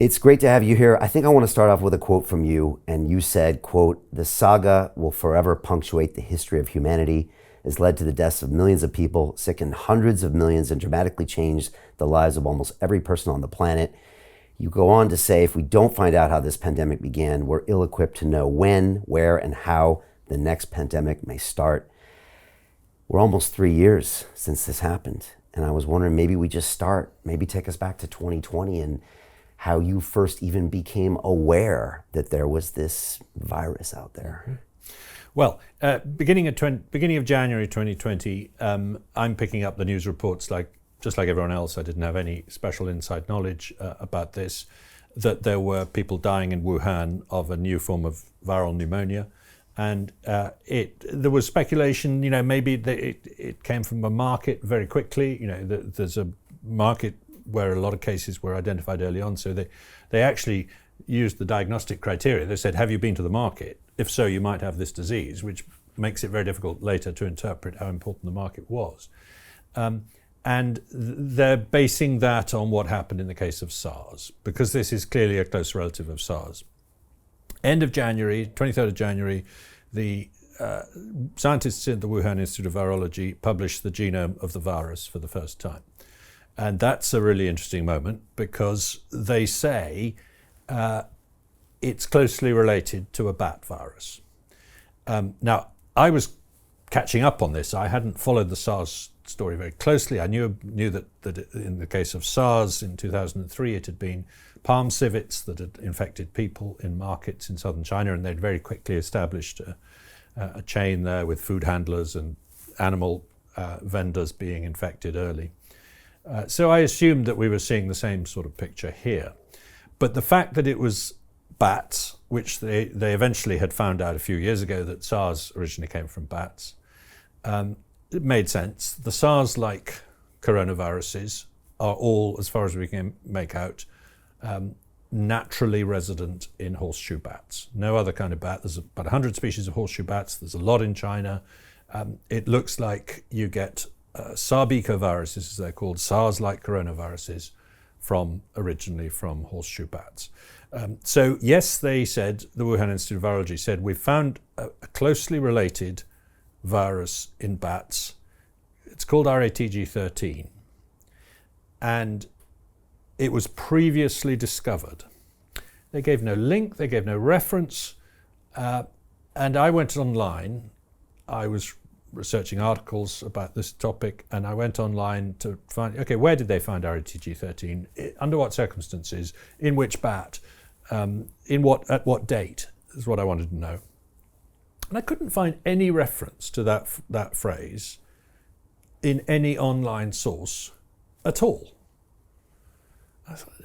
It's great to have you here. I think I want to start off with a quote from you. And you said, quote, "The saga will forever punctuate the history of humanity, has led to the deaths of millions of people, sickened hundreds of millions, and dramatically changed the lives of almost every person on the planet." You go on to say, if we don't find out how this pandemic began, we're ill-equipped to know when, where, and how the next pandemic may start. We're almost 3 years since this happened. And I was wondering, maybe we just start, maybe take us back to 2020 and how you first even became aware that there was this virus out there. Well, beginning of January 2020, I'm picking up the news reports just like everyone else. I didn't have any special inside knowledge about this, that there were people dying in Wuhan of a new form of viral pneumonia. And there was speculation, maybe it came from a market very quickly. There's a market where a lot of cases were identified early on. So they actually used the diagnostic criteria. They said, have you been to the market? If so, you might have this disease, which makes it very difficult later to interpret how important the market was. And they're basing that on what happened in the case of SARS, because this is clearly a close relative of SARS. End of January, 23rd of January, the scientists in the Wuhan Institute of Virology published the genome of the virus for the first time. And that's a really interesting moment because they say it's closely related to a bat virus. Now, I was catching up on this. I hadn't followed the SARS story very closely. I knew that in the case of SARS in 2003, it had been palm civets that had infected people in markets in southern China, and they'd very quickly established a chain there with food handlers and animal vendors being infected early. So I assumed that we were seeing the same sort of picture here. But the fact that it was bats, which they eventually had found out a few years ago that SARS originally came from bats, it made sense. The SARS-like coronaviruses are all, as far as we can make out, naturally resident in horseshoe bats. No other kind of bat. There's about 100 species of horseshoe bats. There's a lot in China. It looks like you get sarbecoviruses, as they're called, SARS-like coronaviruses, originally from horseshoe bats. So yes, they said, the Wuhan Institute of Virology said, we've found a closely related virus in bats. It's called RATG13. And it was previously discovered. They gave no link, they gave no reference. And I went online. I was researching articles about this topic, and I went online to find, okay, where did they find RATG13? Under what circumstances? In which bat? At what date? Is what I wanted to know. And I couldn't find any reference to that phrase in any online source at all.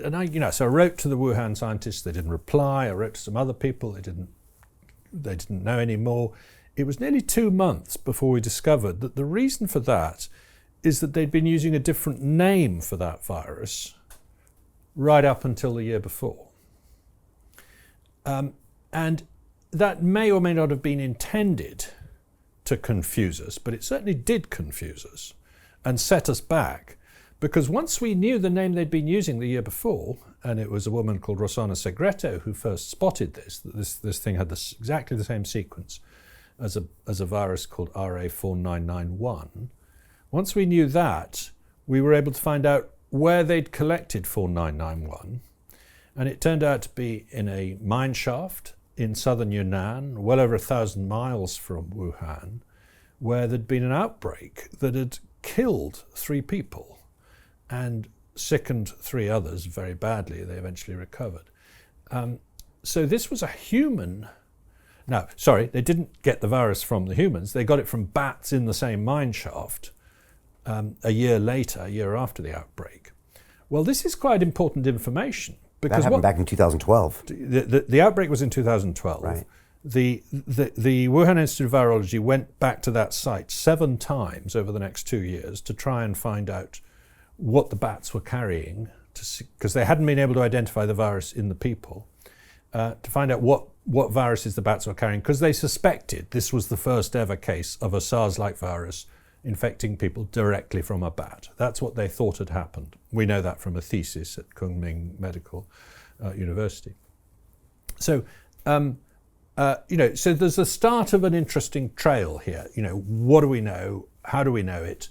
And so I wrote to the Wuhan scientists. They didn't reply. I wrote to some other people. They didn't know anymore. It was nearly 2 months before we discovered that the reason for that is that they'd been using a different name for that virus right up until the year before. And that may or may not have been intended to confuse us, but it certainly did confuse us and set us back, because once we knew the name they'd been using the year before, and it was a woman called Rossana Segreto who first spotted this thing had exactly the same sequence as a virus called RA4991. Once we knew that, we were able to find out where they'd collected 4991, and it turned out to be in a mine shaft in southern Yunnan, well over 1,000 miles from Wuhan, where there'd been an outbreak that had killed 3 people and sickened 3 others very badly. They eventually recovered. So this was a human. No, sorry, they didn't get the virus from the humans. They got it from bats in the same mine shaft a year after the outbreak. Well, this is quite important information. Because that happened back in 2012. The outbreak was in 2012. Right. The Wuhan Institute of Virology went back to that site 7 times over the next 2 years to try and find out what the bats were carrying, because they hadn't been able to identify the virus in the people, to find out what viruses the bats were carrying, because they suspected this was the first ever case of a SARS-like virus infecting people directly from a bat. That's what they thought had happened. We know that from a thesis at Kunming Medical university. So, so there's the start of an interesting trail here. What do we know? How do we know it?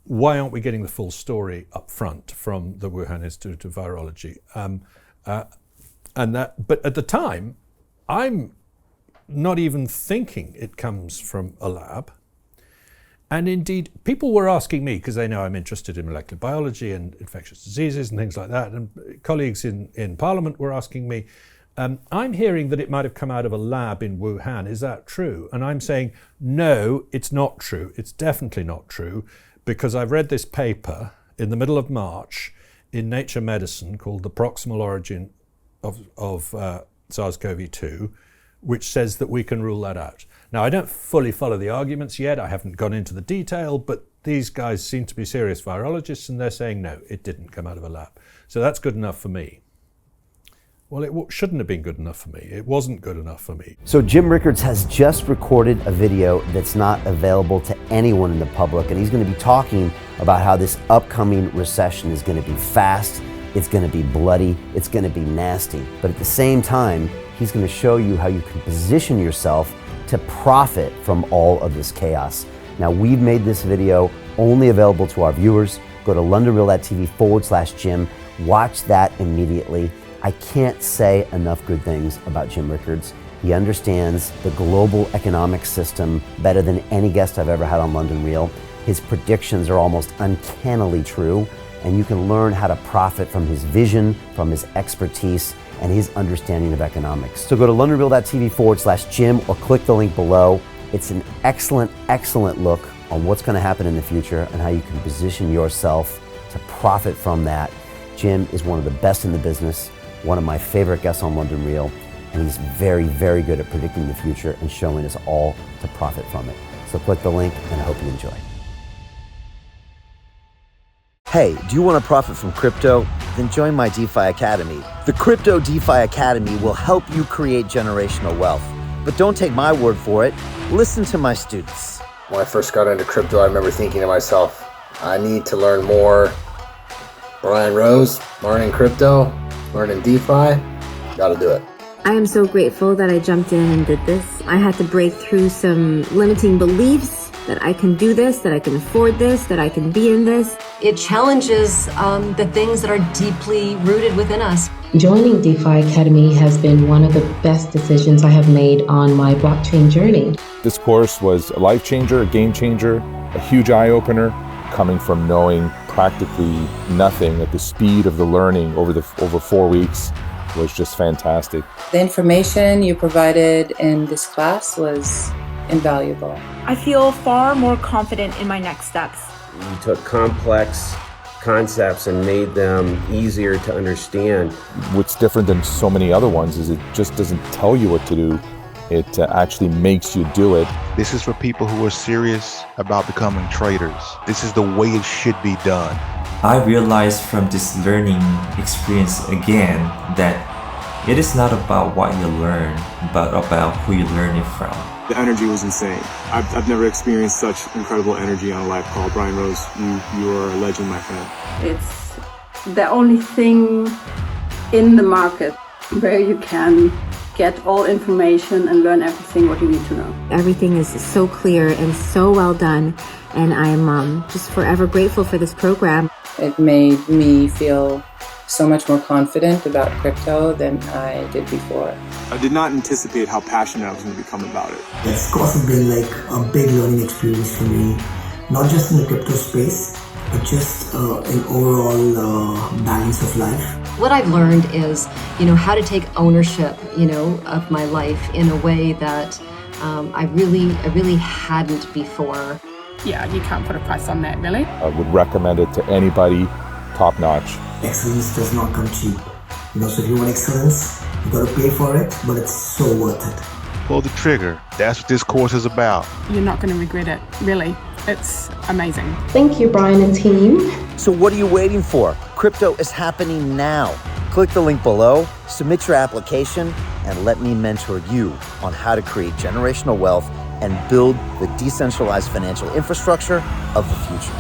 Why aren't we getting the full story up front from the Wuhan Institute of Virology? But at the time, I'm not even thinking it comes from a lab. And indeed, people were asking me, because they know I'm interested in molecular biology and infectious diseases and things like that, and colleagues in Parliament were asking me, I'm hearing that it might have come out of a lab in Wuhan. Is that true? And I'm saying, no, it's not true. It's definitely not true, because I've read this paper in the middle of March in Nature Medicine called The Proximal Origin of SARS-CoV-2, which says that we can rule that out. Now, I don't fully follow the arguments yet. I haven't gone into the detail, but these guys seem to be serious virologists, and they're saying, no, it didn't come out of a lab. So that's good enough for me. Well, it shouldn't have been good enough for me. It wasn't good enough for me. So Jim Rickards has just recorded a video that's not available to anyone in the public, and he's going to be talking about how this upcoming recession is going to be fast, it's going to be bloody, it's going to be nasty. But at the same time, he's going to show you how you can position yourself to profit from all of this chaos. Now, we've made this video only available to our viewers. Go to londonreal.tv/Jim. Watch that immediately. I can't say enough good things about Jim Rickards. He understands the global economic system better than any guest I've ever had on London Real. His predictions are almost uncannily true, and you can learn how to profit from his vision, from his expertise, and his understanding of economics. So go to londonreal.tv/Jim or click the link below. It's an excellent, excellent look on what's going to happen in the future and how you can position yourself to profit from that. Jim is one of the best in the business, one of my favorite guests on London Real, and he's very, very good at predicting the future and showing us all to profit from it. So click the link, and I hope you enjoy. Hey, do you want to profit from crypto? Then join my DeFi Academy. The Crypto DeFi Academy will help you create generational wealth. But don't take my word for it. Listen to my students. When I first got into crypto, I remember thinking to myself, I need to learn more. Brian Rose, learning crypto, learning DeFi, gotta do it. I am so grateful that I jumped in and did this. I had to break through some limiting beliefs that I can do this, that I can afford this, that I can be in this. It challenges the things that are deeply rooted within us. Joining DeFi Academy has been one of the best decisions I have made on my blockchain journey. This course was a life changer, a game changer, a huge eye-opener, coming from knowing practically nothing at the speed of the learning over 4 weeks was just fantastic. The information you provided in this class was invaluable. I feel far more confident in my next steps. You took complex concepts and made them easier to understand. What's different than so many other ones is it just doesn't tell you what to do. It actually makes you do it. This is for people who are serious about becoming traders. This is the way it should be done. I realized from this learning experience again that it is not about what you learn, but about who you learn it from. The energy was insane. I've never experienced such incredible energy on a live call. Brian Rose, you are a legend, my friend. It's the only thing in the market where you can get all information and learn everything what you need to know. Everything is so clear and so well done, and I'm just forever grateful for this program. It made me feel so much more confident about crypto than I did before. I did not anticipate how passionate I was going to become about it. It's also been like a big learning experience for me, not just in the crypto space, but just in overall balance of life. What I've learned is, how to take ownership, of my life in a way that I really hadn't before. Yeah, you can't put a price on that, really. I would recommend it to anybody, top notch. Excellence does not come cheap. So if you want excellence, you gotta pay for it, but it's so worth it. Pull the trigger. That's what this course is about. You're not going to regret it, really. It's amazing. Thank you, Brian and team. So what are you waiting for? Crypto is happening now. Click the link below, submit your application, and let me mentor you on how to create generational wealth and build the decentralized financial infrastructure of the future.